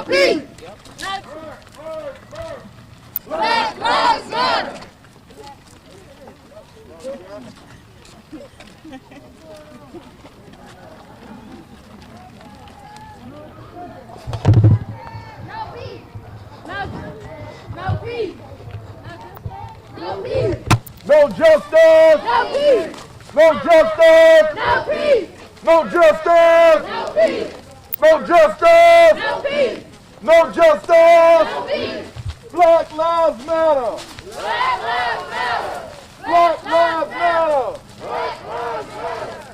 peace. Black lives matter. No peace. No peace. No peace. No justice. No peace. No justice. No peace. No justice. No peace. No justice. No peace. No justice. No peace. Black lives matter. Black lives matter. Black lives matter. Black lives matter.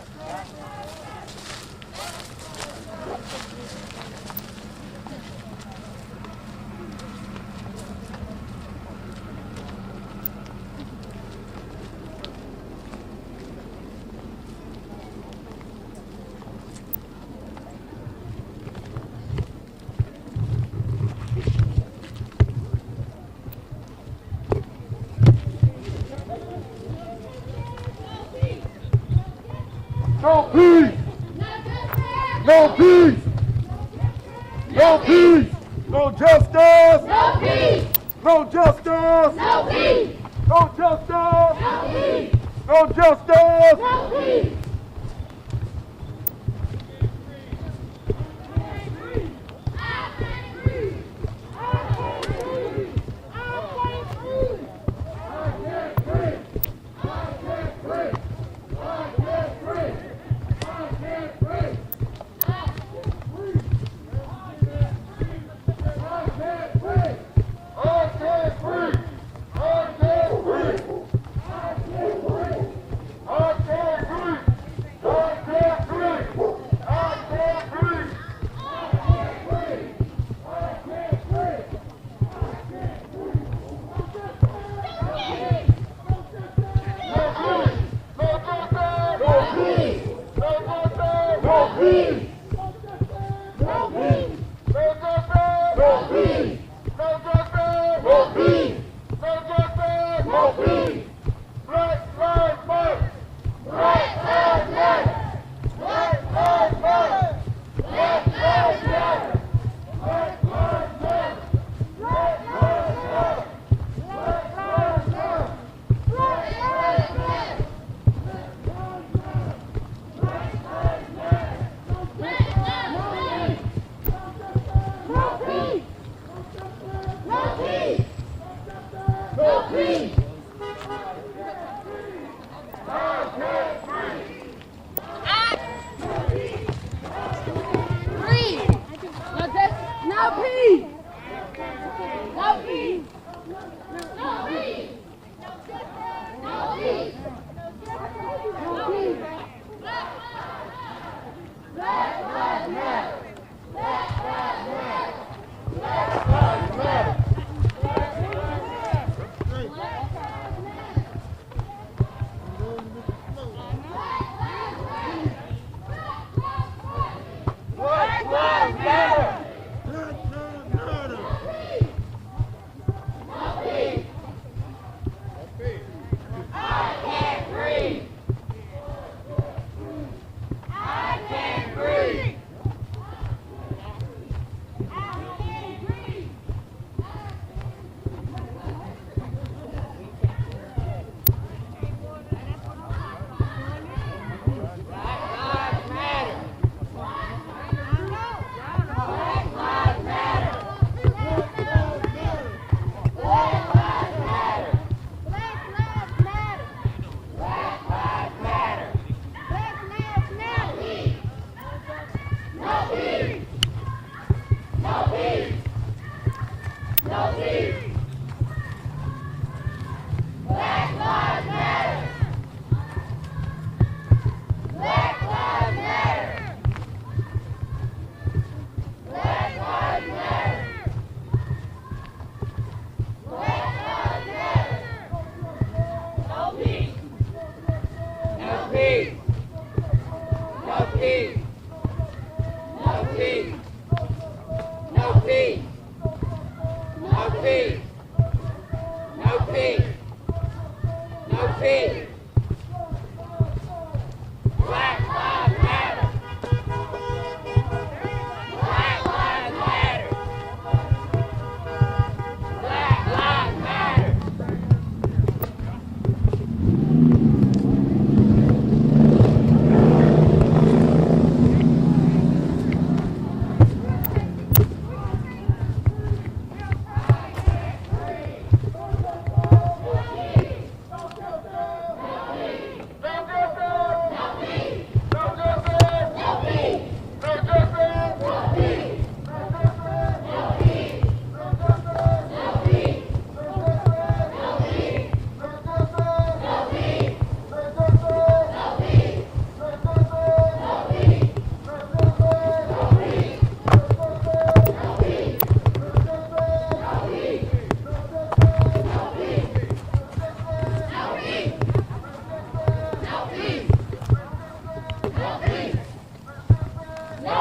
No peace. No peace. No peace. No justice. No peace. No justice. No peace. No justice. No peace. No justice. No peace.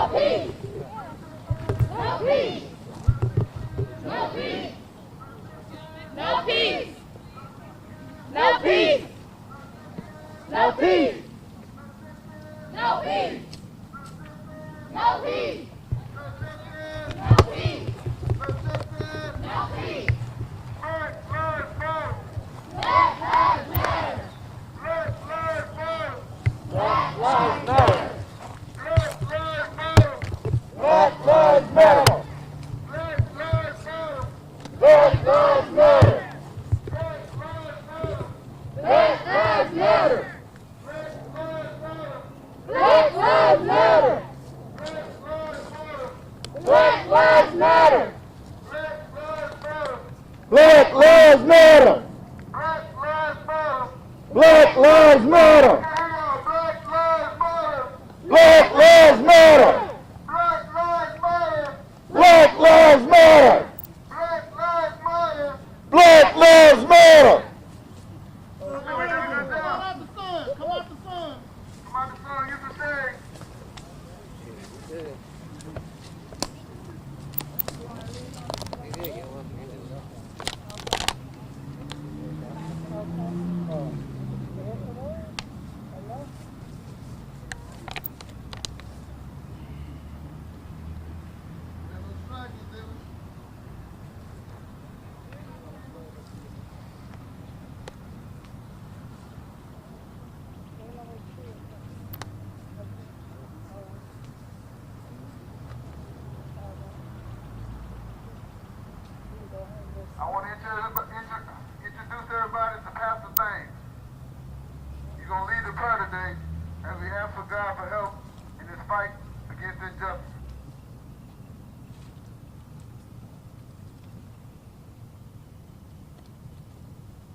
peace. No peace. No peace. No peace. No peace. No peace. No peace. No peace. No peace. No peace. Black lives matter. Black lives matter. Black lives matter. Black lives matter. Black lives matter. Black lives matter. Black lives matter. Black lives matter. Black lives matter. Black lives matter. Black lives matter. Black lives matter. Come out the sun. Use the thing. I want to introduce everybody to Pastor Thames. He's going to lead the prayer today as we ask for God for help in this fight against injustice.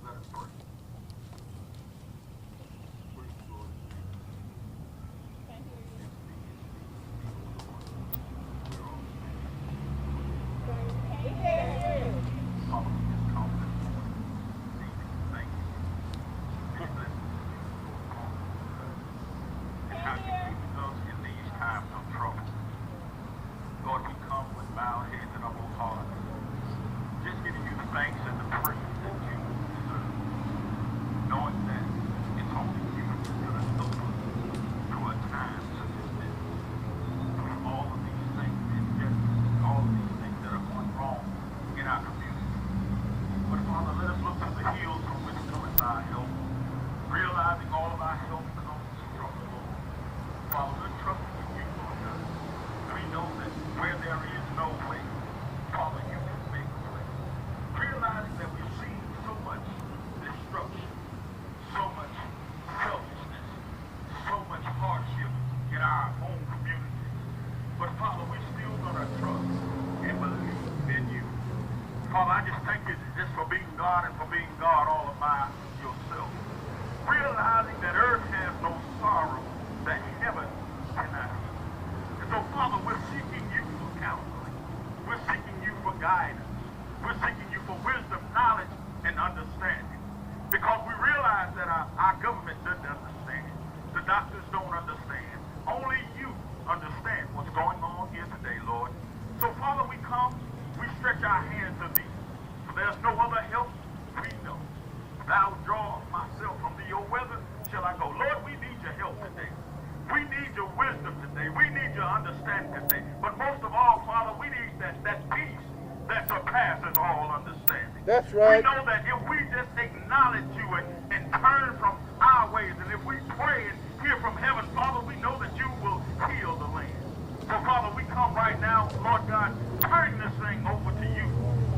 Let us pray. Realizing all of our help comes from the Lord. Father, we're trusting in you, Lord God. We know that where there is no way, Father, you can make a way. Realizing that we've seen so much destruction, so much selfishness, so much hardship in our own communities. But Father, we're still going to trust and believe in you. Father, I just thank you just for being God and for being God all by yourself. Realizing that earth has no sorrow that heaven cannot heal. And so, Father, we're seeking you for counseling. We're seeking you for guidance. We're seeking you for wisdom, knowledge, and understanding. Because we realize that our government doesn't understand. The doctors don't understand. Only you understand what's going on here today, Lord. So, Father, we come, we stretch our hands to thee. For there's no other help we know. Thou draw myself from thee, or whither shall I go? Lord, we need your help today. We need your wisdom today. We need your understanding today. But most of all, Father, we need that peace that surpasses all understanding. That's right. We know that if we just acknowledge you and turn from our ways, and if we pray and hear from heaven, Father, we know that you will heal the land. So, Father, we come right now, Lord God, turn this thing over to you.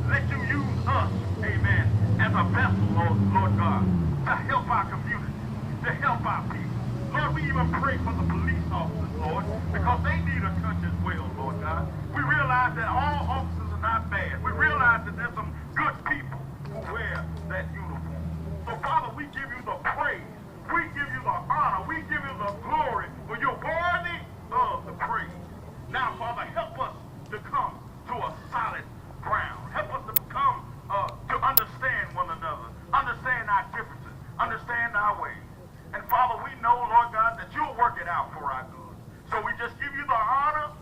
Let you use us, amen, as a vessel, Lord God, to help our community, to help our people. Lord, we even pray for the police officers, Lord, because they need a touch as well, Lord God. We realize that all officers are not bad. We realize that there's some good people who wear that uniform. So, Father, we give you the praise. We give you the honor. We give you the glory, for you're worthy of the praise. Now, Father, help us to come to a solid ground. Help us to come to understand one another, understand our differences, understand our ways. And Father, we know, Lord God, that you'll work it out for our good. So we just give you the honor,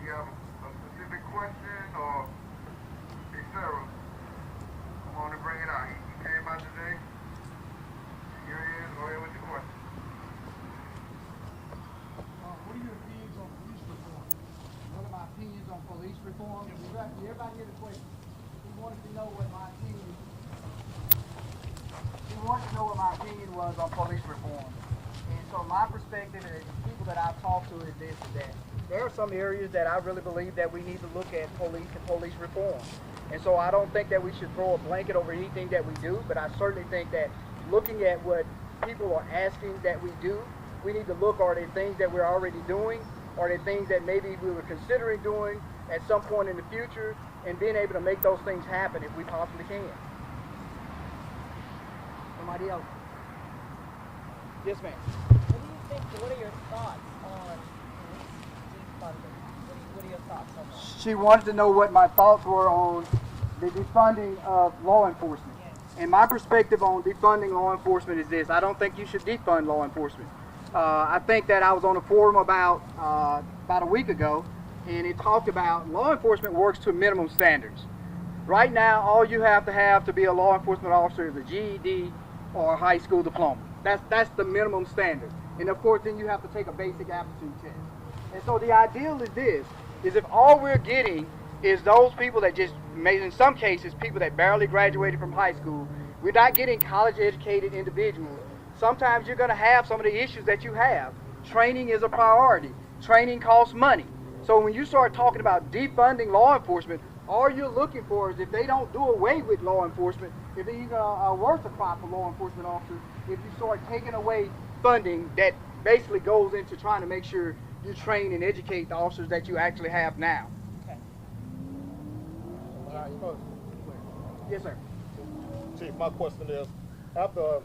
you have a specific question or, hey Sarah, I want to bring it out. He came out today. Here he is. Go ahead with your question. What are your opinions on police reform? What are my opinions on police reform? Everybody hear the question. He wanted to know what my opinion. He wanted to know what my opinion was on police reform. And so my perspective and the people that I've talked to is this and that. There are some areas that I really believe that we need to look at police and police reform. And so I don't think that we should throw a blanket over anything that we do, but I certainly think that looking at what people are asking that we do, we need to look, are there things that we're already doing? Are there things that maybe we were considering doing at some point in the future, and being able to make those things happen if we possibly can? Somebody else? Yes, ma'am. What do you think, what are your thoughts on police defunding? What are your thoughts on that? She wanted to know what my thoughts were on the defunding of law enforcement. Yes. And my perspective on defunding law enforcement is this: I don't think you should defund law enforcement. I think that I was on a forum about a week ago, and it talked about law enforcement works to minimum standards. Right now, all you have to be a law enforcement officer is a GED or a high school diploma. That's the minimum standard. And of course, then you have to take a basic aptitude test. And so the ideal is this: is if all we're getting is those people that just, in some cases, people that barely graduated from high school, we're not getting college-educated individuals. Sometimes you're going to have some of the issues that you have. Training is a priority. Training costs money. So when you start talking about defunding law enforcement, all you're looking for is if they don't do away with law enforcement, if they're even a worse crop for law enforcement officers, if you start taking away funding that basically goes into trying to make sure you train and educate the officers that you actually have now. Okay. Yes, sir. Chief, my question is, after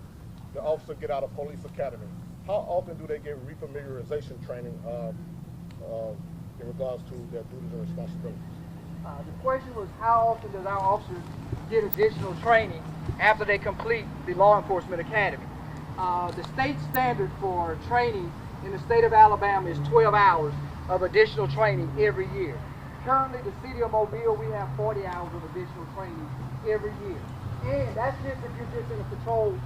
the officer get out of police academy, how often do they get refamiliarization training in regards to their duties and responsibilities? The question was, how often does our officers get additional training after they complete the law enforcement academy? The state standard for training in the state of Alabama is 12 hours of additional training every year. Currently, the city of Mobile, we have 40 hours of additional training every year. And that's just if you're just in a patrol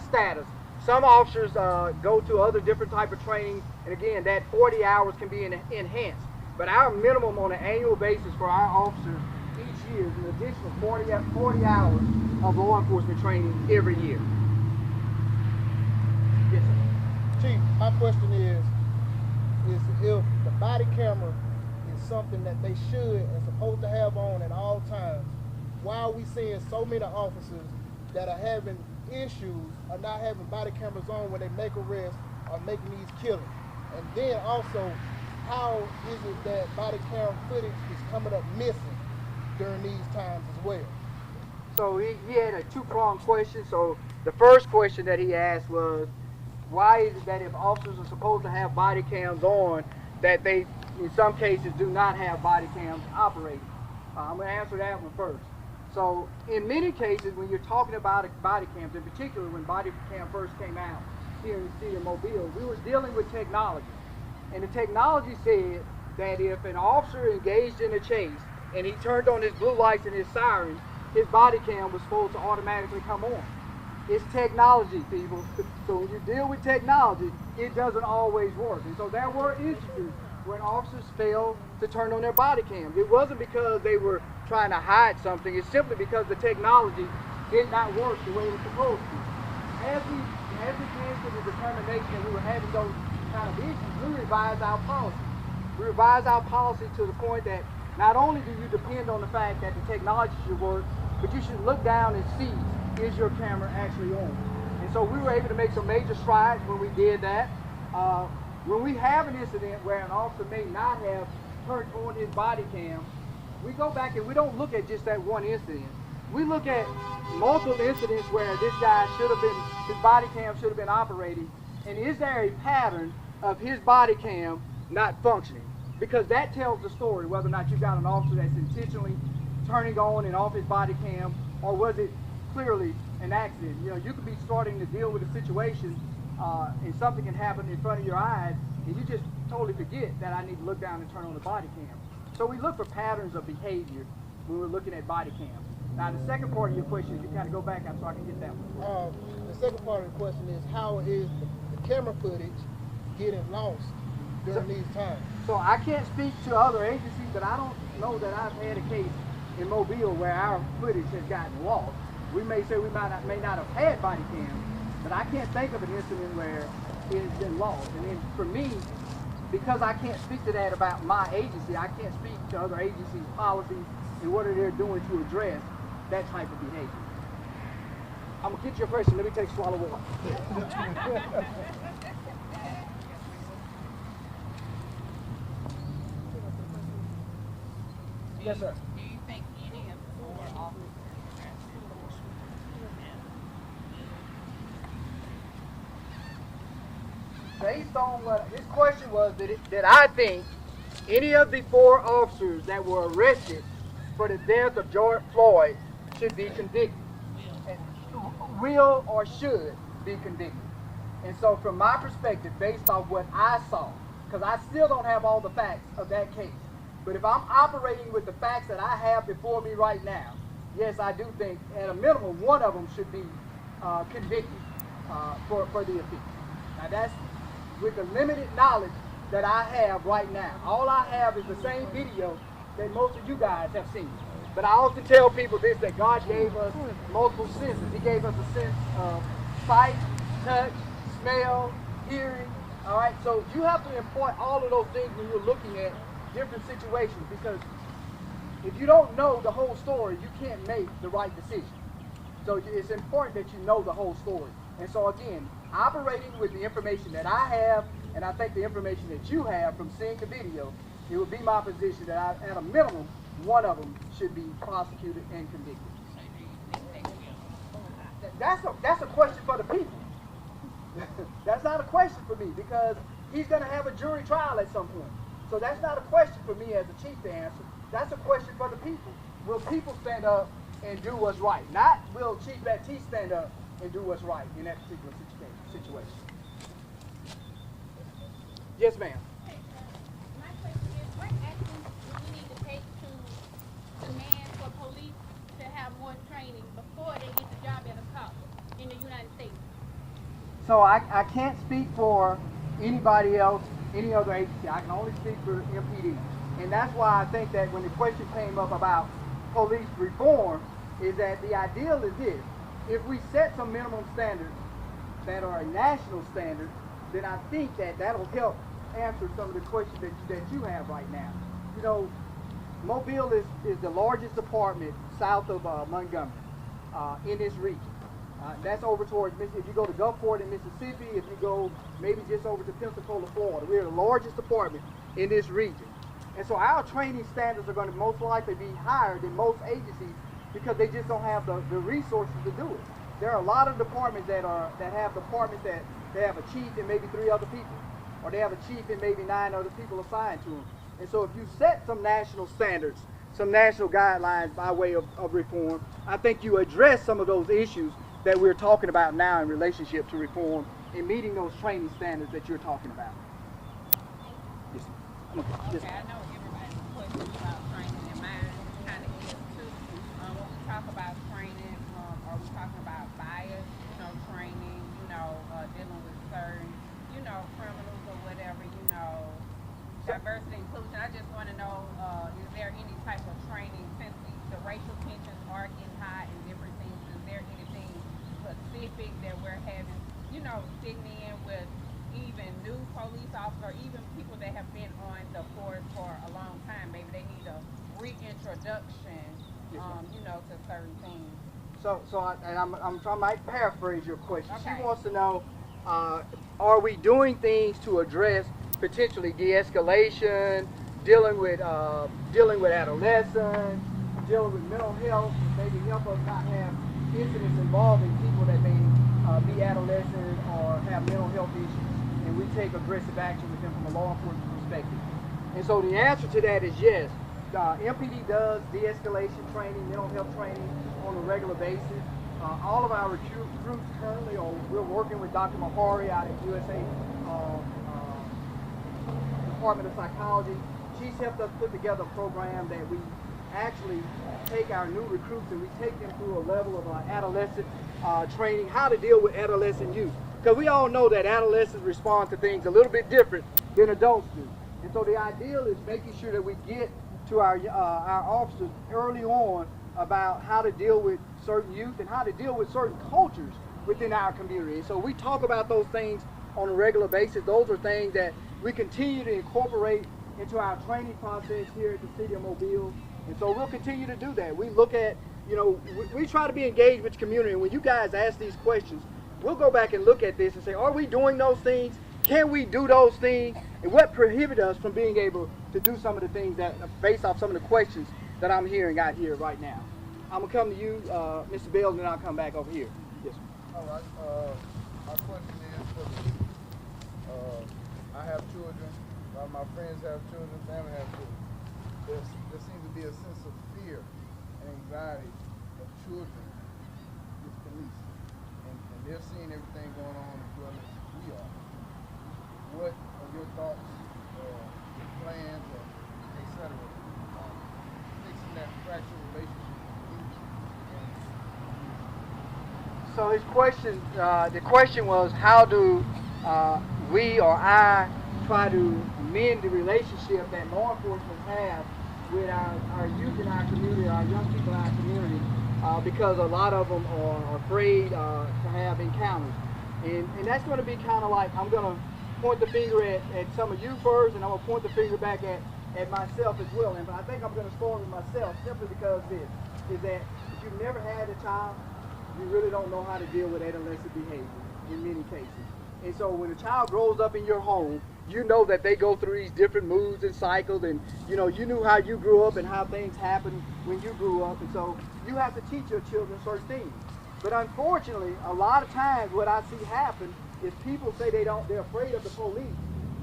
status. Some officers go to other different type of training, and again, that 40 hours can be enhanced. But our minimum on an annual basis for our officers each year is an additional 40 hours of law enforcement training every year. Yes, sir. Chief, my question is if the body camera is something that they should and supposed to have on at all times, why are we seeing so many officers that are having issues or not having body cameras on when they make arrests or making these killings? And then also, how is it that body camera footage is coming up missing during these times as well? So he had a two-pronged question. So the first question that he asked was, why is it that if officers are supposed to have body cams on, that they, in some cases, do not have body cams operating? I'm going to answer that one first. So in many cases, when you're talking about body cams, in particular when body cam first came out here in the city of Mobile, we were dealing with technology. And the technology said that if an officer engaged in a chase and he turned on his blue lights and his sirens, his body cam was supposed to automatically come on. It's technology, people. So when you deal with technology, it doesn't always work. And so there were instances when officers failed to turn on their body cams. It wasn't because they were trying to hide something. It's simply because the technology did not work the way it was supposed to. As we came to the determination that we were having those kind of issues, we revised our policy. We revised our policy to the point that not only do you depend on the fact that the technology should work, but you should look down and see, is your camera actually on? And so we were able to make some major strides when we did that. When we have an incident where an officer may not have turned on his body cam, we go back and we don't look at just that one incident. We look at multiple incidents where this guy his body cam should have been operating, and is there a pattern of his body cam not functioning? Because that tells the story whether or not you got an officer that's intentionally turning on and off his body cam, or was it clearly an accident. You know, you could be starting to deal with a situation and something can happen in front of your eyes, and you just totally forget that I need to look down and turn on the body cam. So we look for patterns of behavior when we're looking at body cams. Now the second part of your question, if you kind of go back so I can get that one. The second part of the question is, how is the camera footage getting lost during these times? So I can't speak to other agencies, but I don't know that I've had a case in Mobile where our footage has gotten lost. We may say we may not have had body cams, but I can't think of an incident where it's been lost. And then for me, because I can't speak to that about my agency, I can't speak to other agencies' policies and what are they doing to address that type of behavior. I'm gonna get your question. Let me take a swallow of water. Yes, sir. Do you think any of the four officers Based on what his question was, that I think any of the four officers that were arrested for the death of George Floyd should be convicted, and will or should be convicted. And so from my perspective, based on what I saw, because I still don't have all the facts of that case, but if I'm operating with the facts that I have before me right now, yes, I do think at a minimum one of them should be convicted for the offense. Now that's with the limited knowledge that I have right now. All I have is the same video that most of you guys have seen. But I often tell people this, that God gave us multiple senses. He gave us a sense of sight, touch, smell, hearing. All right, so you have to import all of those things when you're looking at different situations, because if you don't know the whole story, you can't make the right decision. So it's important that you know the whole story. And so again, operating with the information that I have, and I think the information that you have from seeing the video, it would be my position that at a minimum, one of them should be prosecuted and convicted. That's a question for the people. That's not a question for me, because he's going to have a jury trial at some point. So that's not a question for me as a chief to answer. That's a question for the people. Will people stand up and do what's right? Not will Chief Baptiste stand up and do what's right in that particular situation. Yes, ma'am. My question is, what actions do we need to take to demand for police to have more training before they get the job as a cop in the United States? So I can't speak for anybody else, any other agency. I can only speak for MPD. And that's why I think that when the question came up about police reform, is that the ideal is this. If we set some minimum standards that are a national standard, then I think that that'll help answer some of the questions that you have right now. You know, Mobile is the largest department south of Montgomery in this region. That's over towards, if you go to Gulfport in Mississippi, if you go maybe just over to Pensacola, Florida, we're the largest department in this region. And so our training standards are going to most likely be higher than most agencies because they just don't have the resources to do it. There are a lot of departments that have departments that they have a chief and maybe 3 other people, or they have a chief and maybe 9 other people assigned to them. And so if you set some national standards, some national guidelines by way of reform, I think you address some of those issues that we're talking about now in relationship to reform and meeting those training standards that you're talking about. Yes. Okay, I know everybody's questions about training, and mine kind of is too. When we talk about training, are we talking about bias, training, dealing with certain, criminals or whatever, diversity, inclusion? I just want to know, is there any type of training, since the racial tensions are getting high in different things, is there anything specific that we're having, sitting in with even new police officers, or even people that have been on the force for a long time? Maybe they need a reintroduction, to certain things. I might paraphrase your question. Okay. She wants to know, are we doing things to address potentially de-escalation, dealing with adolescents, dealing with mental health, maybe help us not have incidents involving people that may be adolescent or have mental health issues, and we take aggressive action with them from a law enforcement perspective. And so the answer to that is yes. MPD does de-escalation training, mental health training on a regular basis. All of our recruits currently, we're working with Dr. Mahari out at USA Department of Psychology. She he's helped us put together a program that we actually take our new recruits and we take them through a level of adolescent training, how to deal with adolescent youth. Because we all know that adolescents respond to things a little bit different than adults do. And so the ideal is making sure that we get to our officers early on about how to deal with certain youth and how to deal with certain cultures within our community. And so we talk about those things on a regular basis. Those are things that we continue to incorporate into our training process here at the City of Mobile. And so we'll continue to do that. We look at, we try to be engaged with the community. And when you guys ask these questions, we'll go back and look at this and say, are we doing those things? Can we do those things? And what prohibits us from being able to do some of the things that, based off some of the questions that I'm hearing out here right now? I'm going to come to you, Mr. Bell, and then I'll come back over here. Yes, sir. All right. My question is for the youth. I have children. A lot of my friends have children. Family have children. There seems to be a sense of fear and anxiety of children with police. And they're seeing everything going on as well as we are. What are your thoughts, your plans, etc., on fixing that fractured relationship with youth? So his question, the question was, how do we or I try to mend the relationship that law enforcement have with our youth in our community, our young people in our community, because a lot of them are afraid to have encounters. And that's going to be kind of like, I'm going to point the finger at some of you first, and I'm going to point the finger back at myself as well. And I think I'm going to start with myself simply because this is that if you've never had a child, you really don't know how to deal with adolescent behavior in many cases. And so when a child grows up in your home, you know that they go through these different moods and cycles, and you knew how you grew up and how things happened when you grew up, and so you have to teach your children certain things. But unfortunately, a lot of times what I see happen is people say they're afraid of the police.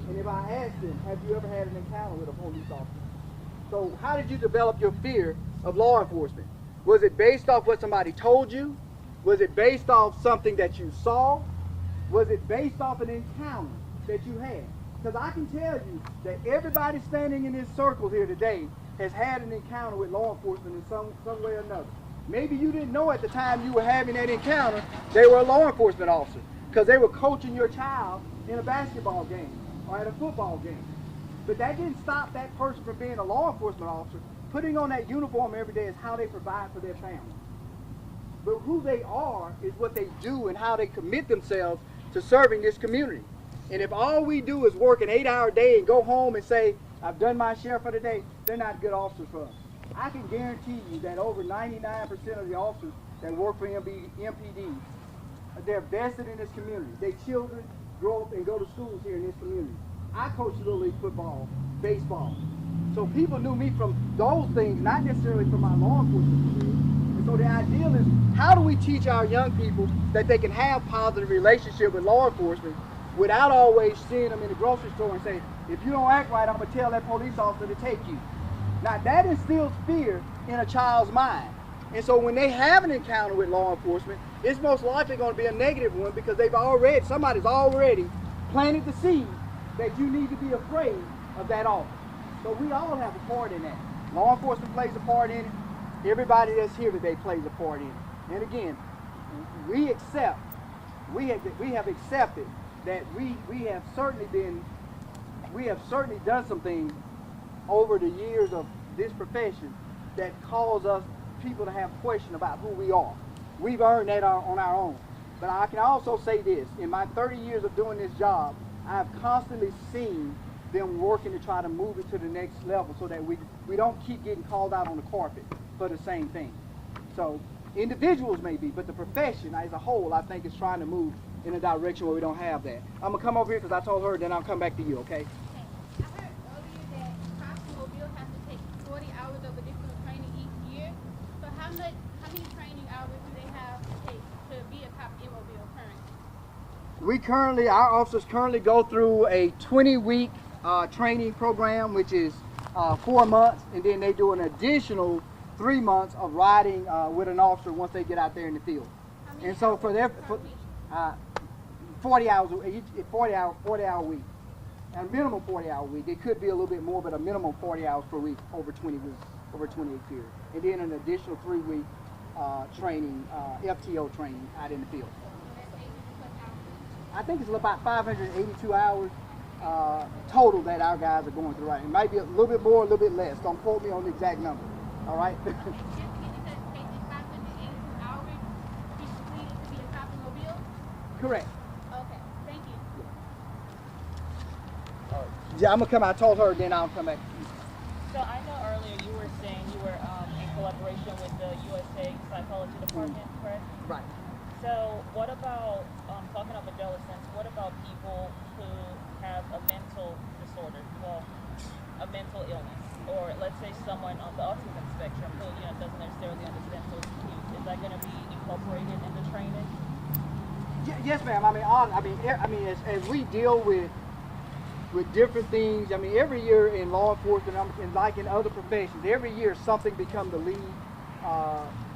And if I ask them, have you ever had an encounter with a police officer? So how did you develop your fear of law enforcement? Was it based off what somebody told you? Was it based off something that you saw? Was it based off an encounter that you had? Because I can tell you that everybody standing in this circle here today has had an encounter with law enforcement in some way or another. Maybe you didn't know at the time you were having that encounter they were a law enforcement officer because they were coaching your child in a basketball game or at a football game. But that didn't stop that person from being a law enforcement officer. Putting on that uniform every day is how they provide for their family. But who they are is what they do and how they commit themselves to serving this community. And if all we do is work an 8-hour day and go home and say, I've done my share for the day, they're not good officers for us. I can guarantee you that over 99% of the officers that work for MPD, they're vested in this community. Their children grow up and go to schools here in this community. I coach Little League football, baseball. So people knew me from those things, not necessarily from my law enforcement career. And so the ideal is, how do we teach our young people that they can have positive relationship with law enforcement without always seeing them in the grocery store and say, if you don't act right, I'm going to tell that police officer to take you. Now that instills fear in a child's mind. And so when they have an encounter with law enforcement, it's most likely going to be a negative one because somebody's already planted the seed that you need to be afraid of that officer. So we all have a part in that. Law enforcement plays a part in it. Everybody that's here today plays a part in it. And again, we have accepted that we have certainly done some things over the years of this profession that cause us people to have questions about who we are. We've earned that on our own. But I can also say this, in my 30 years of doing this job, I've constantly seen them working to try to move it to the next level so that we don't keep getting called out on the carpet for the same thing. So individuals may be, but the profession as a whole, I think, is trying to move in a direction where we don't have that. I'm going to come over here because I told her, then I'll come back to you, okay? I heard earlier that cops in Mobile have to take 40 hours of additional training each year. So how many training hours do they have to take to be a cop in Mobile currently? Our officers currently go through a 20-week training program, which is 4 months, and then they do an additional 3 months of riding with an officer once they get out there in the field. And so for 40 hours, 40 hour week. a minimum 40-hour week. It could be a little bit more, but a minimum 40 hours per week over 20 weeks, over 28 period. And then an additional 3-week training, FTO training out in the field. I think it's about 582 hours total that our guys are going through right now. It might be a little bit more, a little bit less. Don't quote me on the exact number. All right? Correct. Okay, thank you. Yeah, I'm gonna come. I told her, then I'll come back. So I know earlier you were saying you were in collaboration with the USA Psychology Department, correct? Right. So what about, talking of adolescents, what about people who have a mental disorder, well, a mental illness, or let's say someone on the autism spectrum who doesn't necessarily understand social cues? Is that going to be incorporated in the training? Yes, ma'am. I mean, as we deal with different things, I mean, every year in law enforcement, and like in other professions, every year something becomes the lead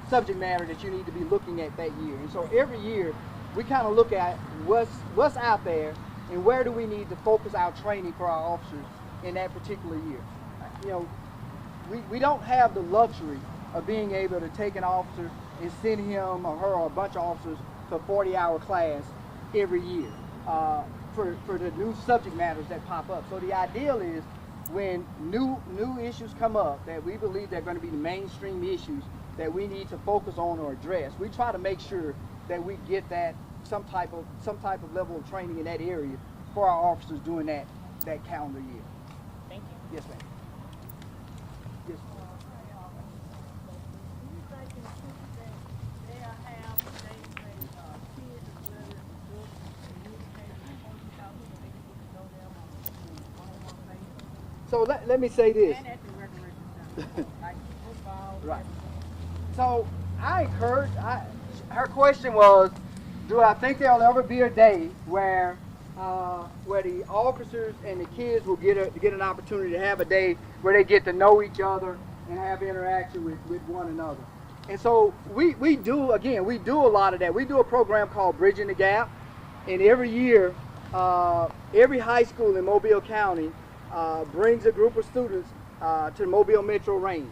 subject matter that you need to be looking at that year. And so every year we kind of look at what's out there and where do we need to focus our training for our officers in that particular year. You know, we don't have the luxury of being able to take an officer and send him or her or a bunch of officers to a 40-hour class every year for the new subject matters that pop up. So the ideal is when new issues come up that we believe they're going to be the mainstream issues that we need to focus on or address, we try to make sure that we get that some type of level of training in that area for our officers during that calendar year. Thank you. Yes, ma'am. Yes. So let me say this. Right. So I encourage, her question was, do I think there'll ever be a day where the officers and the kids will get an opportunity to have a day where they get to know each other and have interaction with one another? And so we do a lot of that. We do a program called Bridging the Gap, and every year, every high school in Mobile County brings a group of students to the Mobile Metro Range.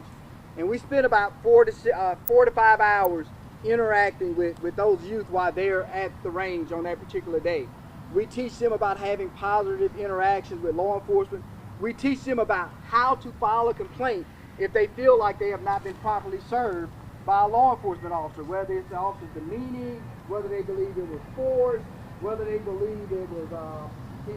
And we spend about 4 to 5 hours interacting with those youth while they're at the range on that particular day. We teach them about having positive interactions with law enforcement. We teach them about how to file a complaint if they feel like they have not been properly served by a law enforcement officer, whether it's the officer's demeaning, whether they believe it was forced, whether they believe it was, we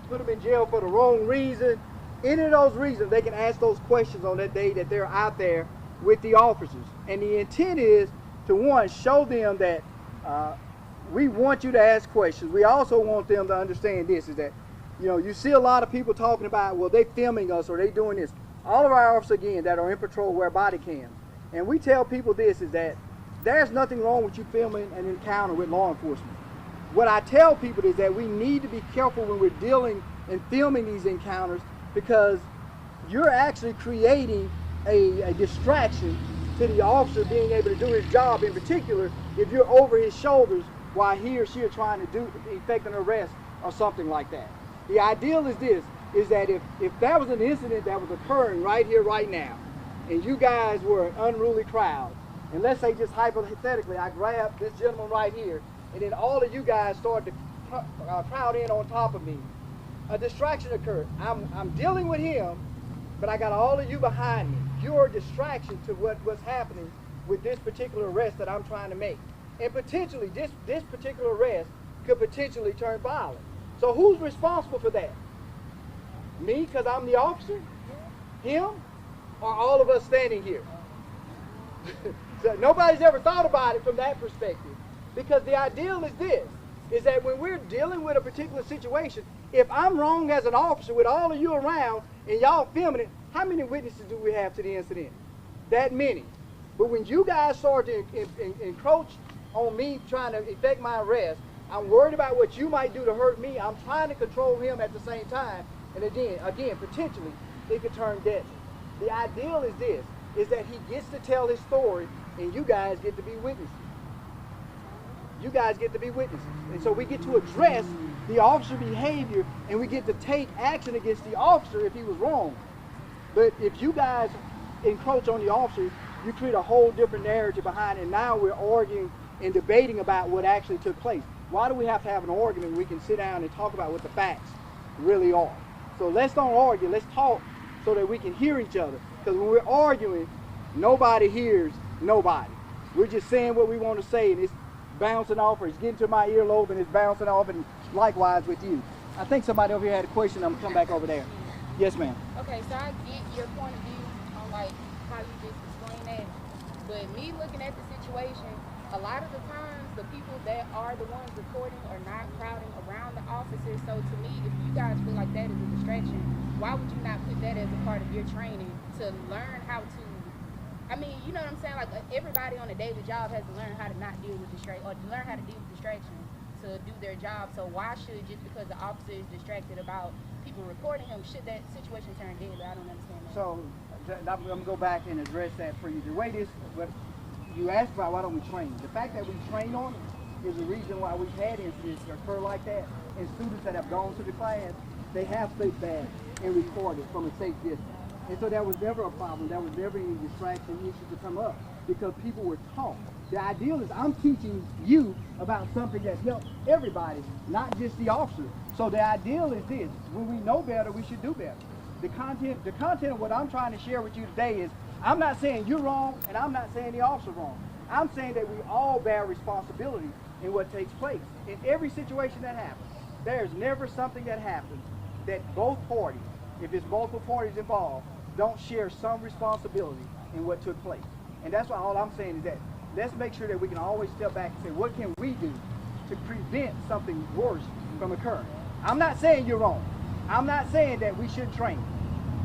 put them in jail for the wrong reason. Any of those reasons, they can ask those questions on that day that they're out there with the officers. And the intent is to, one, show them that we want you to ask questions. We also want them to understand this, is that, you see a lot of people talking about, well, they filming us or they doing this. All of our officers, again, that are in patrol wear body cams. And we tell people this, is that there's nothing wrong with you filming an encounter with law enforcement. What I tell people is that we need to be careful when we're dealing and filming these encounters, because you're actually creating a distraction to the officer being able to do his job, in particular if you're over his shoulders while he or she are trying to effect an arrest or something like that. The ideal is this, is that if that was an incident that was occurring right here, right now, and you guys were an unruly crowd, and let's say just hypothetically, I grabbed this gentleman right here, and then all of you guys started to crowd in on top of me, a distraction occurred. I'm dealing with him, but I got all of you behind me. You're a distraction to what's happening with this particular arrest that I'm trying to make. And potentially, this particular arrest could potentially turn violent. So who's responsible for that? Me, because I'm the officer? Him? Or all of us standing here? So nobody's ever thought about it from that perspective. Because the ideal is this, is that when we're dealing with a particular situation, if I'm wrong as an officer with all of you around and y'all filming it, how many witnesses do we have to the incident? That many. But when you guys start to encroach on me trying to effect my arrest, I'm worried about what you might do to hurt me. I'm trying to control him at the same time. And again, potentially, it could turn deadly. The ideal is this, is that he gets to tell his story and you guys get to be witnesses. you guys get to be witnesses. And so we get to address the officer behavior, and we get to take action against the officer if he was wrong. But if you guys encroach on the officer, you create a whole different narrative behind it, and now we're arguing and debating about what actually took place. Why do we have to have an argument when we can sit down and talk about what the facts really are? So let's don't argue, let's talk so that we can hear each other. Because when we're arguing, nobody hears nobody. We're just saying what we want to say, and it's bouncing off, or it's getting to my earlobe and it's bouncing off, and likewise with you. I think somebody over here had a question. I'm going to come back over there. Yes, ma'am. Okay, so I get your point of view on like how you just explained that, but me looking at the situation, a lot of the times the people that are the ones recording are not crowding around the officers. So to me, if you guys feel like that is a distraction, why would you not put that as a part of your training to learn how to, I mean, you know what I'm saying? Like everybody on a daily job has to learn how to not deal with distraction, or to learn how to deal with distraction to do their job. So why should, just because the officer is distracted about people recording him, should that situation turn deadly? I don't understand that. So I'm going to go back and address that for you. The way this, what you asked about, why don't we train? The fact that we train on it is the reason why we've had incidents occur like that. And students that have gone to the class, they have stayed back and recorded from a safe distance. And so that was never a problem. That was never any distraction issue to come up because people were taught. The ideal is I'm teaching you about something that helps everybody, not just the officer. So the ideal is this: when we know better, we should do better. The content of what I'm trying to share with you today is, I'm not saying you're wrong and I'm not saying the officer's wrong. I'm saying that we all bear responsibility in what takes place. In every situation that happens, there's never something that happens that both parties, if it's multiple parties involved, don't share some responsibility in what took place. And that's why all I'm saying is that let's make sure that we can always step back and say, what can we do to prevent something worse from occurring? I'm not saying you're wrong. I'm not saying that we shouldn't train.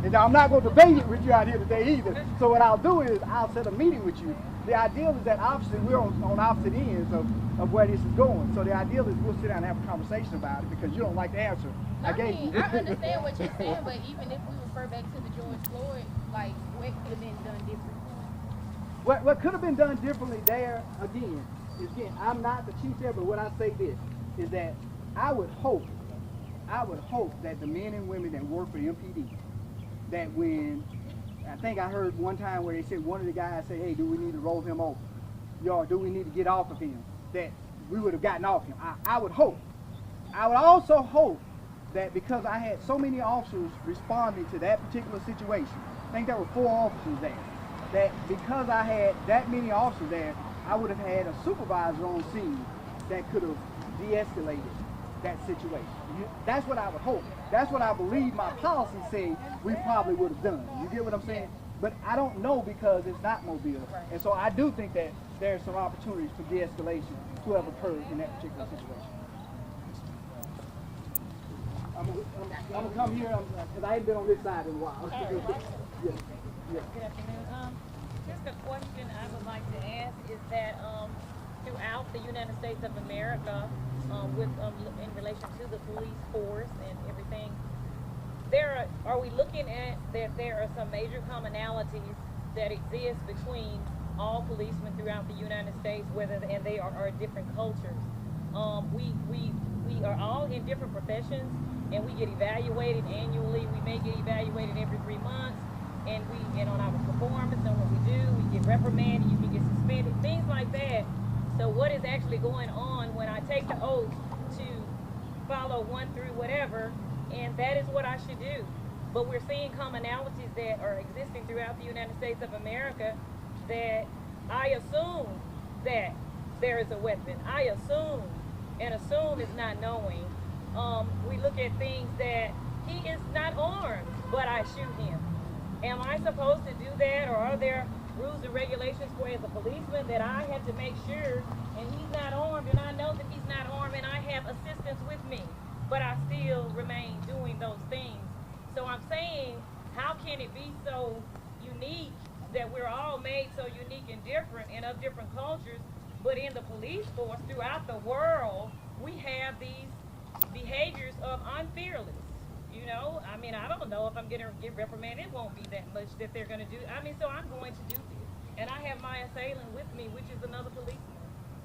And I'm not going to debate it with you out here today either. So what I'll do is I'll set a meeting with you. The ideal is that obviously we're on opposite ends of where this is going. So the ideal is we'll sit down and have a conversation about it because you don't like the answer I gave you. I understand what you're saying, but even if we refer back to the George Floyd, like what could have been done differently? What could have been done differently there, again, I'm not the chief there, but what I say this, is that I would hope that the men and women that work for the MPD, that when, I think I heard one time where they said one of the guys said, hey, do we need to roll him over? Or do we need to get off of him? That we would have gotten off him. I would hope. I would also hope that because I had so many officers responding to that particular situation, I think there were 4 officers there, that because I had that many officers there, I would have had a supervisor on scene that could have de-escalated that situation. That's what I would hope. That's what I believe my policy say we probably would have done. You get what I'm saying? But I don't know because it's not Mobile. And so I do think that there's some opportunities for de-escalation to have occurred in that particular situation. I'm going to come here because I ain't been on this side in a while. Good afternoon. Just a question I would like to ask is that throughout the United States of America, in relation to the police force and everything, are we looking at that there are some major commonalities that exist between all policemen throughout the United States, and they are different cultures? We are all in different professions, and we get evaluated annually. We may get evaluated every 3 months, and on our performance and what we do, we get reprimanded, you can get suspended, things like that. So what is actually going on when I take the oath to follow 1 through whatever, and that is what I should do. But we're seeing commonalities that are existing throughout the United States of America that I assume that there is a weapon. I assume, and assume is not knowing. We look at things that he is not armed, but I shoot him. Am I supposed to do that, or are there rules and regulations for as a policeman that I have to make sure, and he's not armed, and I know that he's not armed, and I have assistance with me, but I still remain doing those things? So I'm saying, how can it be so unique that we're all made so unique and different and of different cultures, but in the police force throughout the world, we have these behaviors of I'm fearless? You know, I mean, I don't know if I'm going to get reprimanded. It won't be that much that they're going to do. I mean, so I'm going to do this. And I have my assailant with me, which is another policeman.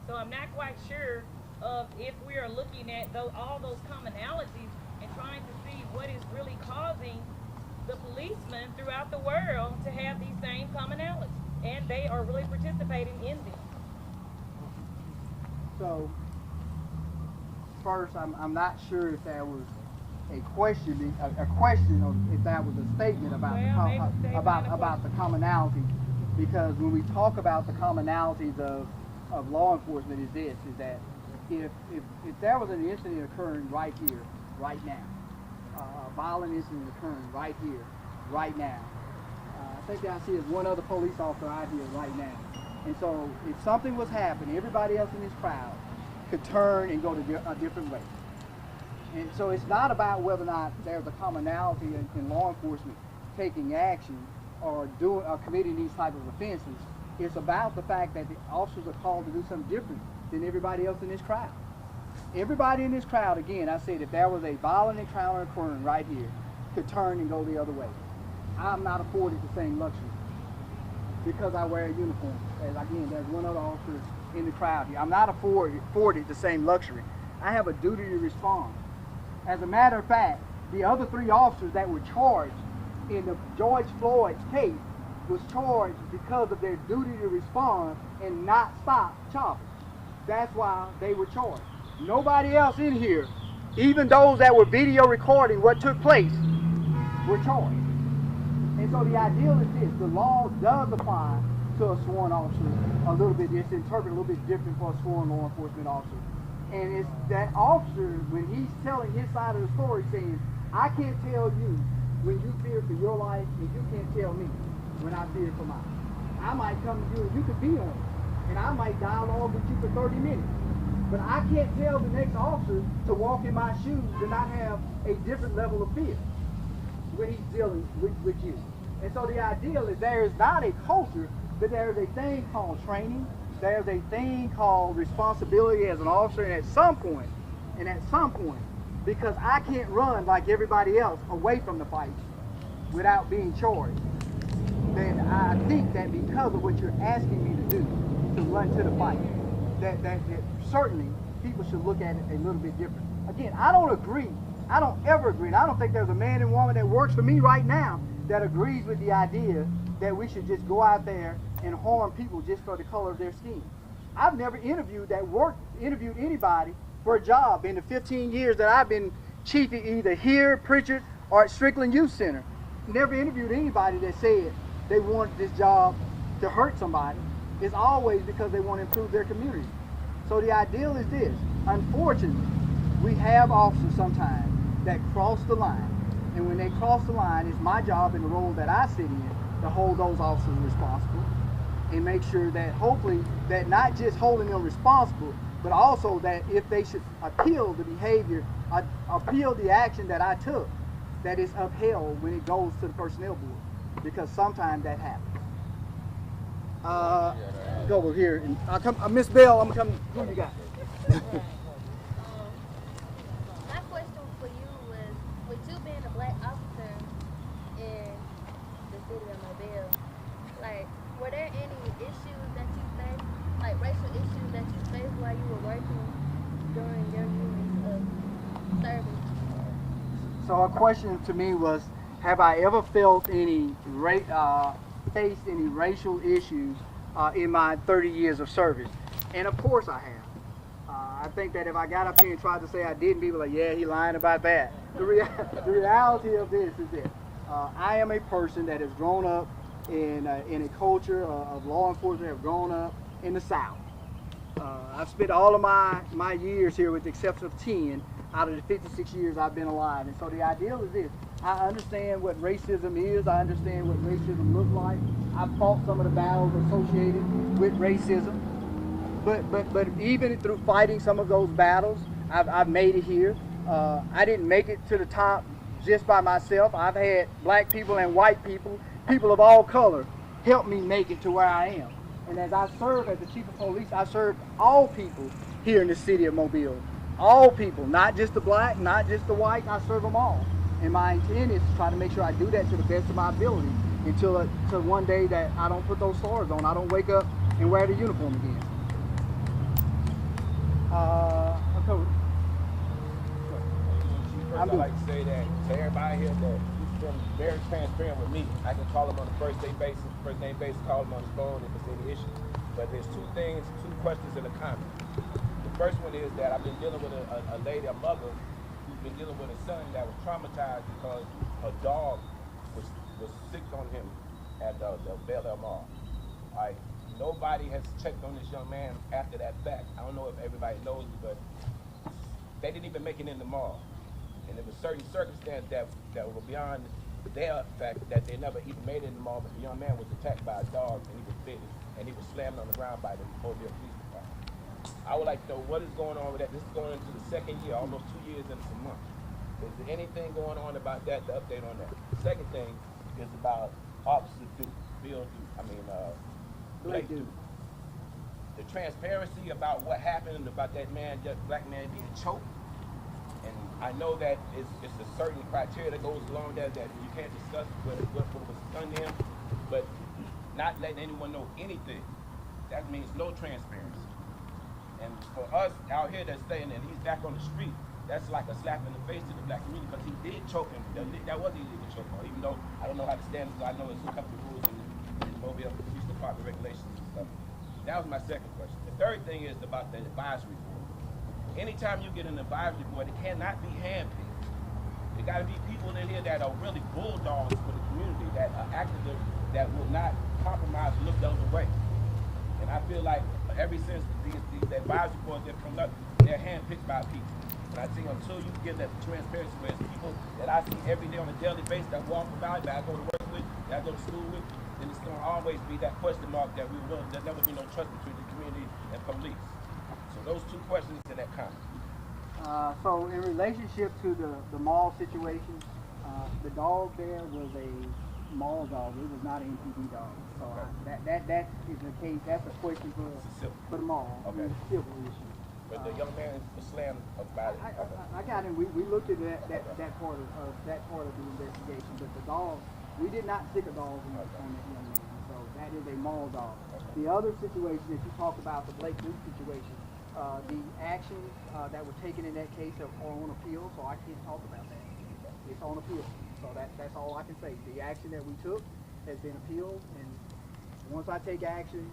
So I'm not quite sure of if we are looking at all those commonalities and trying to see what is really causing the policemen throughout the world to have these same commonalities, and they are really participating in them. So, first, I'm not sure if that was a question, or if that was a statement about about the commonality, because when we talk about the commonalities of law enforcement, is that if there was an incident occurring right here, right now, a violent incident occurring right here, right now, I think that I see there's one other police officer out here right now. And so if something was happening, everybody else in this crowd could turn and go to a different way. And so it's not about whether or not there's a commonality in law enforcement taking action or committing these type of offenses. It's about the fact that the officers are called to do something different than everybody else in this crowd. Everybody in this crowd, again, I said, if there was a violent encounter occurring right here, could turn and go the other way. I'm not afforded the same luxury because I wear a uniform. As again, there's one other officer in the crowd here. I'm not afforded the same luxury. I have a duty to respond. As a matter of fact, the other 3 officers that were charged in the George Floyd case was charged because of their duty to respond and not stop choppers. That's why they were charged. Nobody else in here, even those that were video recording what took place, were charged. And so the ideal is this: the law does apply to a sworn officer a little bit. It's interpreted a little bit different for a sworn law enforcement officer. And it's that officer, when he's telling his side of the story, saying, I can't tell you when you fear for your life, and you can't tell me when I fear for mine. I might come to you and you could be on it, and I might dialogue with you for 30 minutes. But I can't tell the next officer to walk in my shoes and not have a different level of fear when he's dealing with you. And so the ideal is there is not a culture, but there is a thing called training. There's a thing called responsibility as an officer, and at some point, because I can't run like everybody else away from the fight without being charged, then I think that because of what you're asking me to do, to run to the fight, that certainly people should look at it a little bit different. Again, I don't agree. I don't ever agree. And I don't think there's a man and woman that works for me right now that agrees with the idea that we should just go out there and harm people just for the color of their skin. I've never interviewed anybody for a job in the 15 years that I've been chief either here, Pritchard, or at Strickland Youth Center. Never interviewed anybody that said they wanted this job to hurt somebody. It's always because they want to improve their community. So the ideal is this: unfortunately, we have officers sometimes that cross the line. And when they cross the line, it's my job in the role that I sit in to hold those officers responsible and make sure that hopefully that not just holding them responsible, but also that if they should appeal the behavior, appeal the action that I took, that is upheld when it goes to the personnel board, because sometimes that happens. Go over here, and I'll come. Miss Bell, I'm gonna come. Who you got? My question for you was, with you being a black officer in the city of Mobile, like, were there any issues that you faced, like racial issues that you faced while you were working during your years of service? So a question to me was, have I ever felt any faced any racial issues in my 30 years of service? And of course I have. I think that if I got up here and tried to say I didn't, people are like, yeah, he lying about that. The reality of this is this: I am a person that has grown up in a culture of law enforcement, have grown up in the South. I've spent all of my years here, with the exception of 10 out of the 56 years I've been alive. And so the ideal is this: I understand what racism is. I understand what racism looks like. I've fought some of the battles associated with racism. But even through fighting some of those battles, I've made it here. I didn't make it to the top just by myself. I've had black people and white people, people of all color, help me make it to where I am. And as I serve as the chief of police, I serve all people here in the city of Mobile. All people, not just the black, not just the white, I serve them all. And my intent is to try to make sure I do that to the best of my ability until one day that I don't put those stars on. I don't wake up and wear the uniform again. Cody. First, I'd like to say that to everybody here that he's been very transparent with me. I can call him on a first name basis, call him on his phone if there's any issue. But there's two questions and a comment. The first one is that I've been dealing with a lady, a mother, who's been dealing with a son that was traumatized because her dog was sick on him at the Bel Air Mall. All right. Nobody has checked on this young man after that fact. I don't know if everybody knows it, but they didn't even make it in the mall. And there was certain circumstances that were beyond their fact that they never even made it in the mall, but the young man was attacked by a dog and he was bitten and he was slammed on the ground by the Mobile Police Department. I would like to know what is going on with that. This is going into the second year, almost 2 years and some months. Is there anything going on about that, the update on that? The second thing is about Officer Blake Duke. The transparency about what happened, about that man, that black man being choked. And I know that it's a certain criteria that goes along that you can't discuss what was done to him, but not letting anyone know anything, that means no transparency. And for us out here that's saying that he's back on the street, that's like a slap in the face to the black community because he did choke him. That was illegal choke, even though I don't know how to stand it, so I know it's a couple of rules in the Mobile Police Department regulations and stuff. That was my second question. The third thing is about the advisory board. Anytime you get an advisory board, it cannot be handpicked. There got to be people in here that are really bulldogs for the community, that are active, that will not compromise and look the other way. And I feel like ever since these advisory boards have come up, they're handpicked by people. And I think until you give that transparency, where it's people that I see every day on a daily basis that walk about, that I go to work with, that I go to school with, then it's going to always be that question mark that there'll never be no trust between the community and police. So those two questions and that comment. So in relationship to the mall situation, the dog there was a mall dog. It was not an MPD dog. So that is the case. That's a question for the mall. Okay. It's a civil issue. But the young man was slammed about it. I got it. We looked at that part of the investigation. But the dog, we did not stick a dog on that young man. So that is a mall dog. The other situation, if you talk about the Blake Duke situation, the actions that were taken in that case are on appeal, so I can't talk about that. It's on appeal. So that's all I can say. The action that we took has been appealed, and once I take action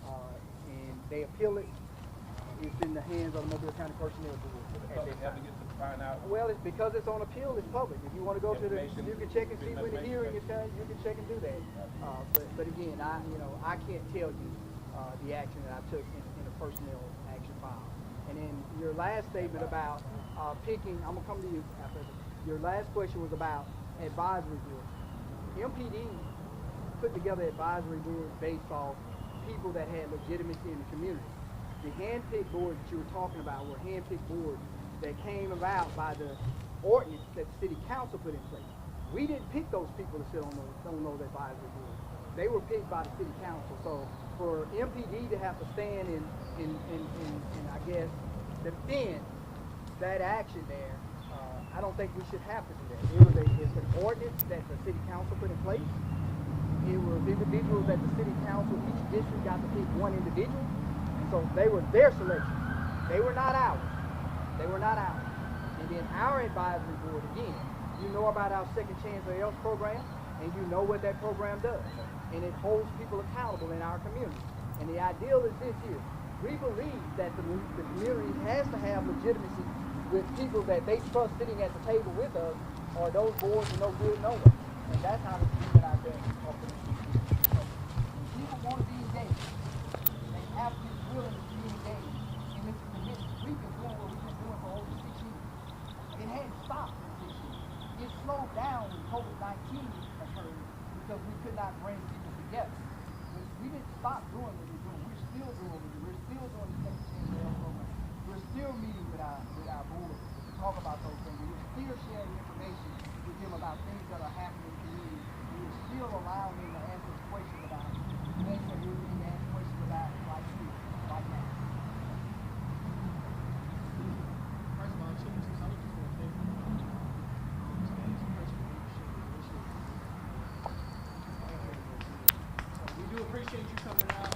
and they appeal it, it's in the hands of the Mobile County Personnel Board. Find out. Well, it's because it's on appeal, it's public. If you want to go to you can check and see when the hearing is done, you can check and do that. But again, I can't tell you the action that I took in a personnel action file. And then your last statement about picking, I'm gonna come to you after this. Your last question was about advisory boards. MPD put together advisory boards based off people that had legitimacy in the community. The hand-picked boards that you were talking about were hand-picked boards that came about by the ordinance that the city council put in place. We didn't pick those people to sit on those advisory boards. They were picked by the city council. So for MPD to have to stand and I guess defend that action there, I don't think we should have to do that. It's an ordinance that the city council put in place. It was individuals that the city council, each district got to pick one individual. So they were their selection. They were not ours. They were not ours. And then our advisory board, again, you know about our Second Chance or Else program, and you know what that program does. And it holds people accountable in our community. And the ideal is this here. We believe that the community has to have legitimacy with people that they trust sitting at the table with us, or those boards are no good nowhere. And that's how the community out there people want to be engaged. They have to be willing to be engaged. And it's a commitment. We've been doing what we've been doing for over 6 years. It hadn't stopped in 6 years. It slowed down when COVID-19 occurred because we could not bring people together. But we didn't stop doing what we're doing. We're still doing what we're doing. We're still doing the Second Chance program. We're still meeting with our board to talk about those things. We're still sharing information with them about things that are happening in the community. And we're still allowing them to answer questions about things that we're being asked questions about like here, right now. First of all, I just want to thank you for we do appreciate you coming out.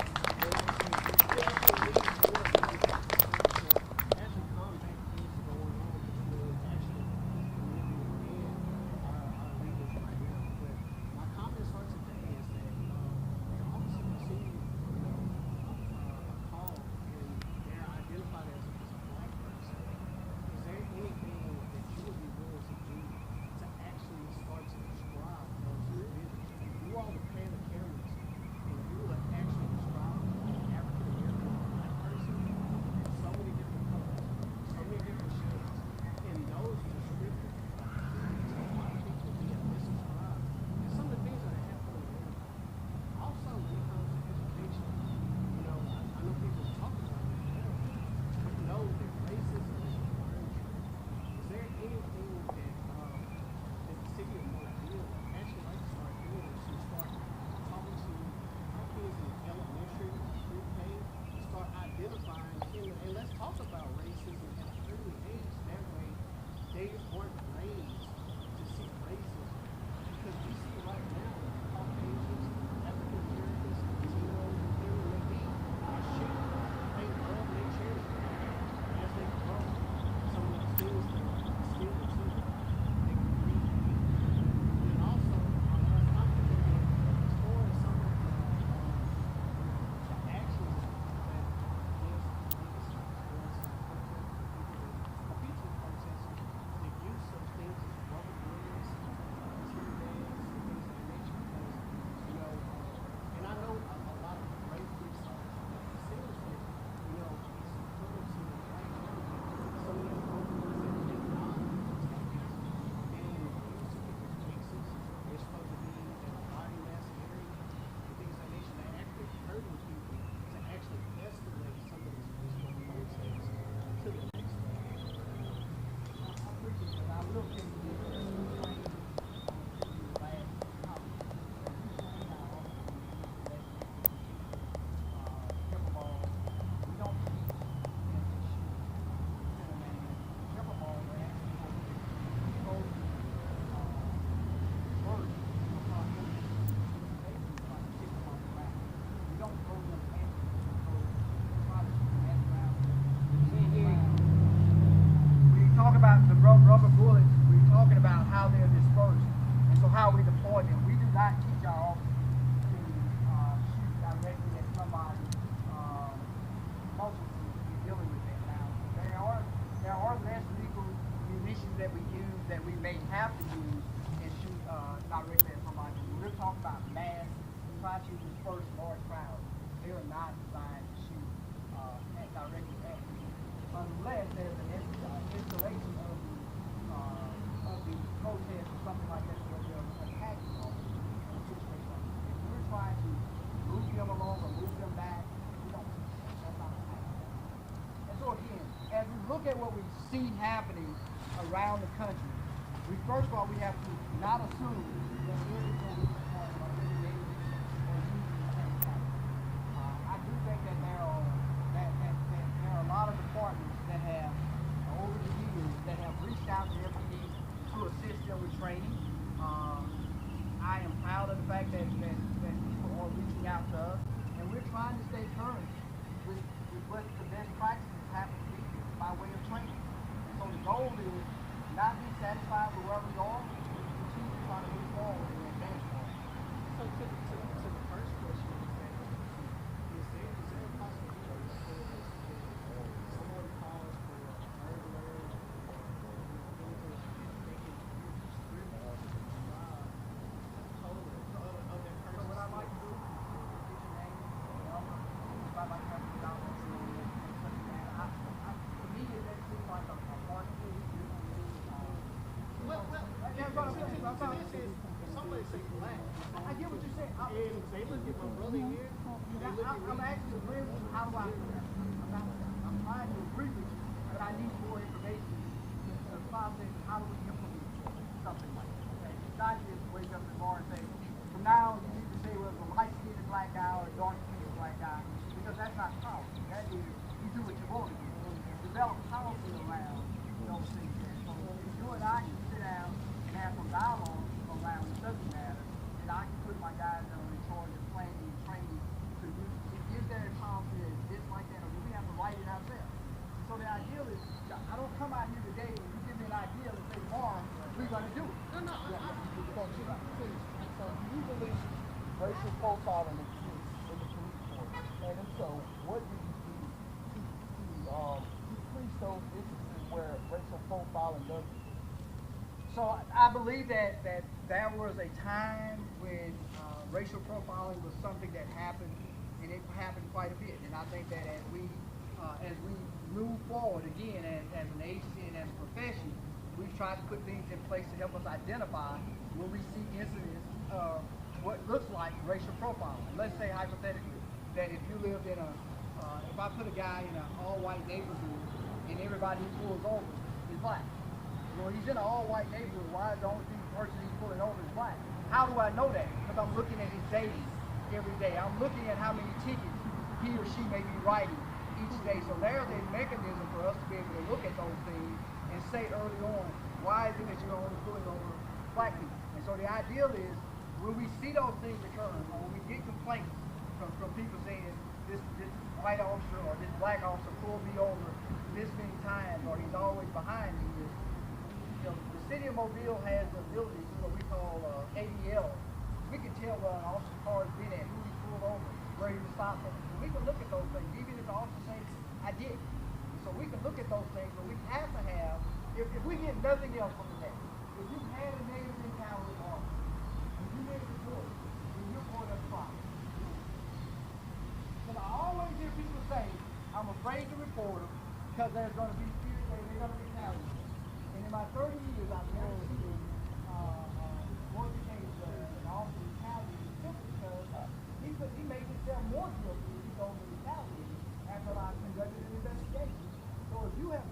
try to disperse large crowds. They are not designed to shoot directly at people unless there's an installation of the protest or something like that where they're attacking on a situation like that. If we're trying to move them along or move them back, we don't. That's not attacking. And so again, as we look at what we see happening around the country, first of all, we have to not assume that every police department or every neighborhood or using the same tactics. I do think that there are a lot of departments that have, over the years, that have reached out to FPD to assist them with training. I am proud of the fact that people are reaching out to us, and we're trying to stay current with what the best practices happen to be by way of training. And so the goal is not be satisfied with where we are, continue to try to move forward and advance forward. So to the first question, is there a possibility that someone calls for a burglar or they can So what I'd like to do is get your name and number, if I'd like to have you down there, to me, it seems like a marketing. Somebody say black. I get what you're saying. And they look at my brother here. I'm actually agreeing with you. How do I do that? I'm trying to agree with you, but I need more information to process how do we implement something like that. Okay? It's not just wake up in the bar and say, from now you need to say whether it's a light-skinned black guy or a dark-skinned black guy, because that's not policy. That is, you do what you want to do. Develop policy around those things there. So if you and I can sit down and have some dialogue around the subject matter, and I can put my guys that are in charge of planning and training to do, is there a policy that is this like that, or do we have to write it ourselves? So the ideal is, I don't come out here today and you give me an idea and say, tomorrow, we're going to do it. No, please. So do you believe racial profiling exists in the police force? And if so, what do you do to decrease those instances where racial profiling does exist? So I believe that there was a time when racial profiling was something that happened, and it happened quite a bit. And I think that as we move forward again as an agency and as a profession, we've tried to put things in place to help us identify when we see incidents of what looks like racial profiling. Let's say hypothetically that if you lived in if I put a guy in an all-white neighborhood and everybody he pulls over is black. Well, he's in an all-white neighborhood. Why is the only person he's pulling over is black? How do I know that? Because I'm looking at his days every day. I'm looking at how many tickets he or she may be writing each day. So there's a mechanism for us to be able to look at those things and say early on, why is it that you're only pulling over black people? And so the ideal is, when we see those things occurring, or when we get complaints from people saying this white officer or this black officer pulled me over this many times, or he's always behind me, the city of Mobile has the ability to what we call ADL. We can tell where an officer's car has been at, who he pulled over, where he was stopped at. So we can look at those things, even if the officer says, I did. So we can look at those things, but we have to have, if we get nothing else from the net, if you had a negative encounter with an officer, and you made a report, then you're going to problem. Because I always hear people say, I'm afraid to report them because there's going to be fear, they're going to be retaliated. And in my 30 years, I've never seen one case an officer retaliated simply because he made himself more guilty if he goes to retaliate after I conducted an investigation. So if you have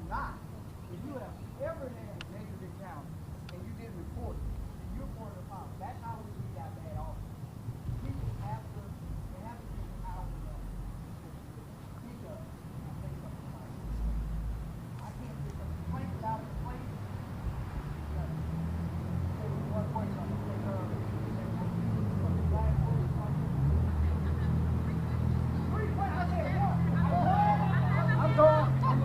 ever had a negative encounter and you didn't report it, and you reported a problem, that's how we weed out bad officers. People have to get out of the speak up and say something like this. I can't get a complaint without a complaint. One question on the I'm done. I'm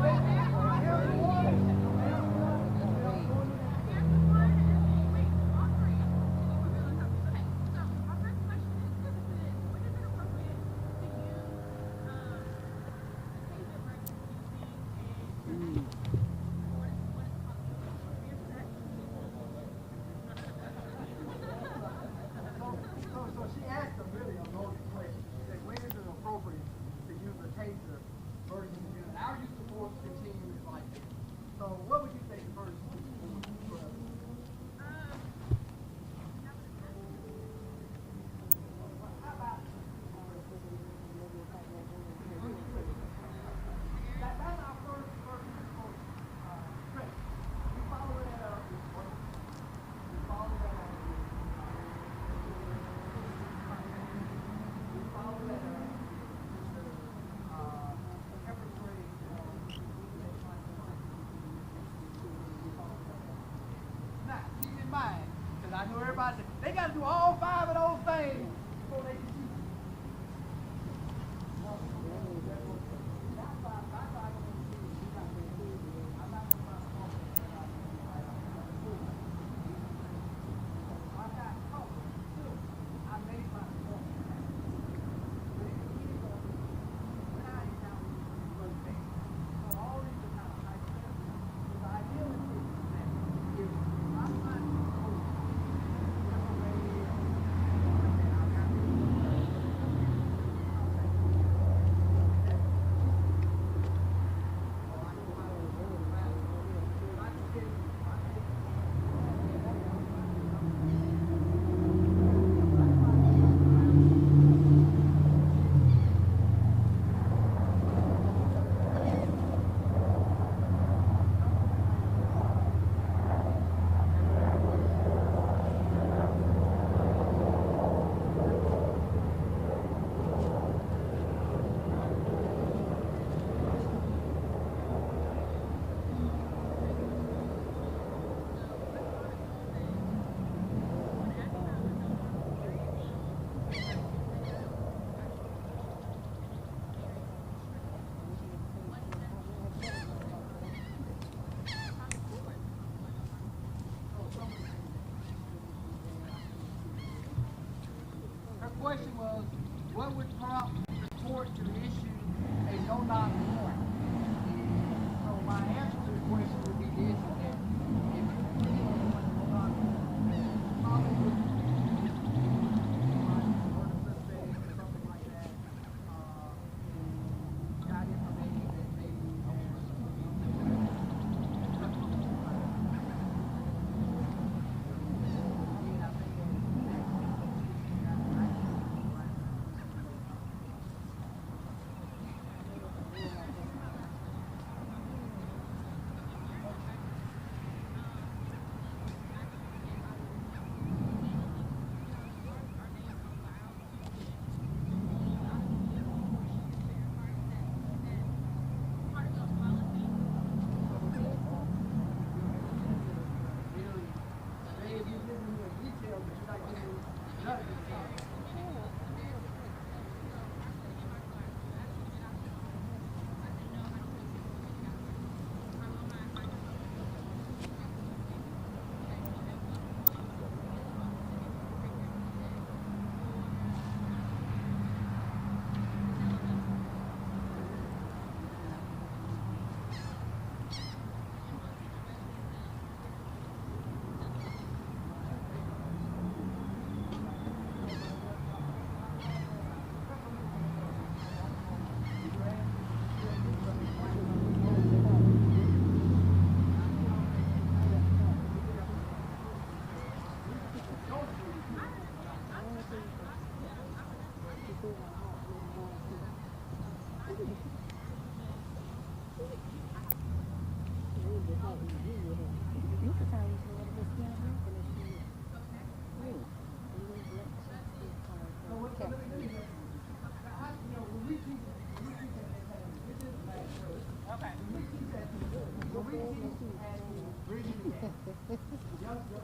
question was, what would prompt the court to issue a no-knock warrant? So my answer to the question would be this, is that if you really don't want a no-knock warrant, probably would be murder suspect or something like that, got information that maybe there's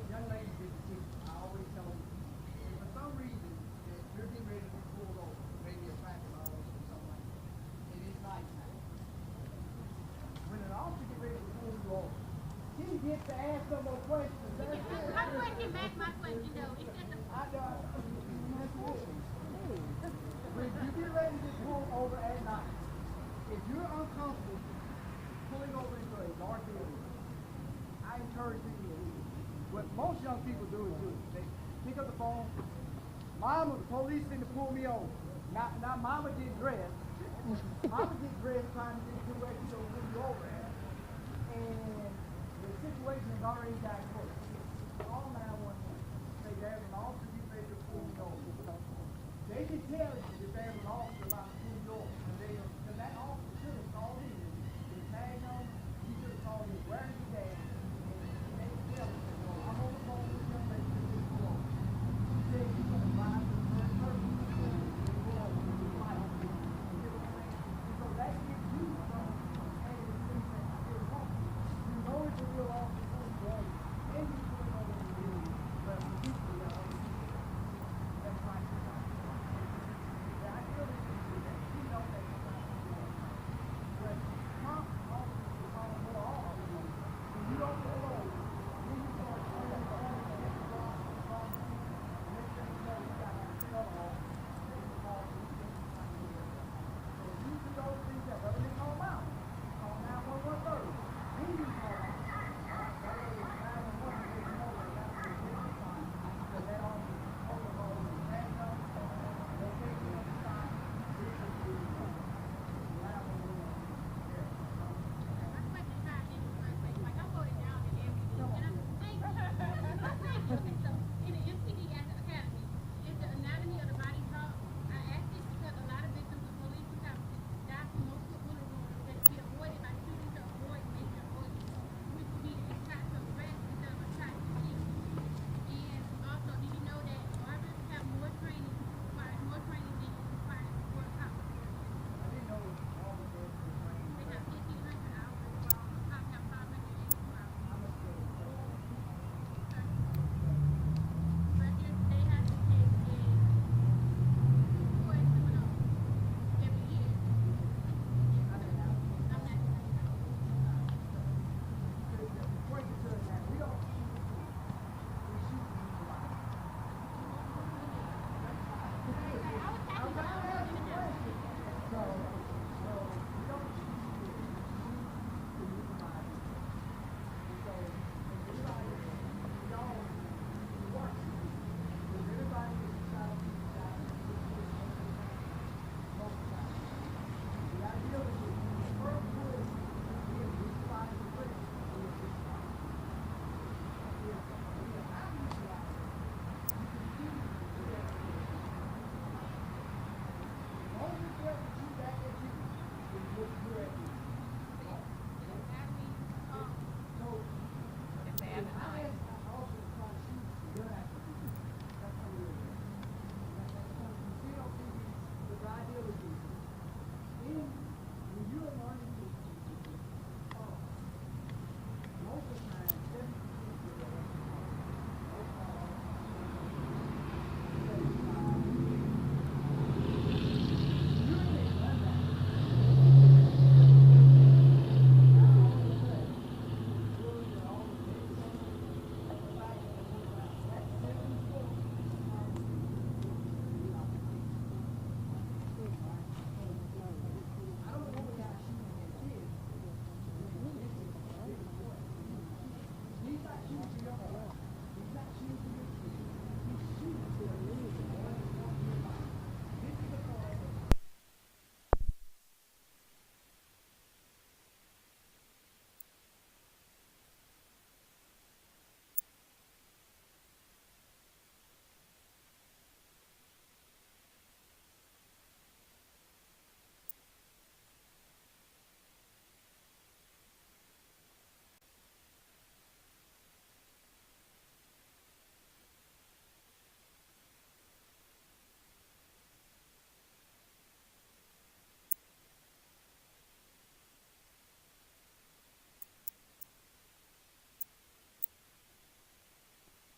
young ladies get the ticket. I always tell them, if for some reason that you're getting ready to be pulled over, maybe a traffic violation or something like that, and it's nighttime. When an officer gets ready to pull you over, he gets to ask some more questions. That's it. My question back, my question though. It's just a I know. When you get ready to get pulled over at night, if you're uncomfortable pulling over into a dark area, I encourage you to do it. What most young people do is they pick up the phone. Mama, the police finna pull me over. Now mama get dressed. Mama get dressed trying to get to where she don't pull you over at. And the situation has already gotten worse. Call 911. Say there's an officer getting ready to pull me over. They can tell you if there's an officer about to pull you over. Because that officer should have called in. His tag on, he should have called in where he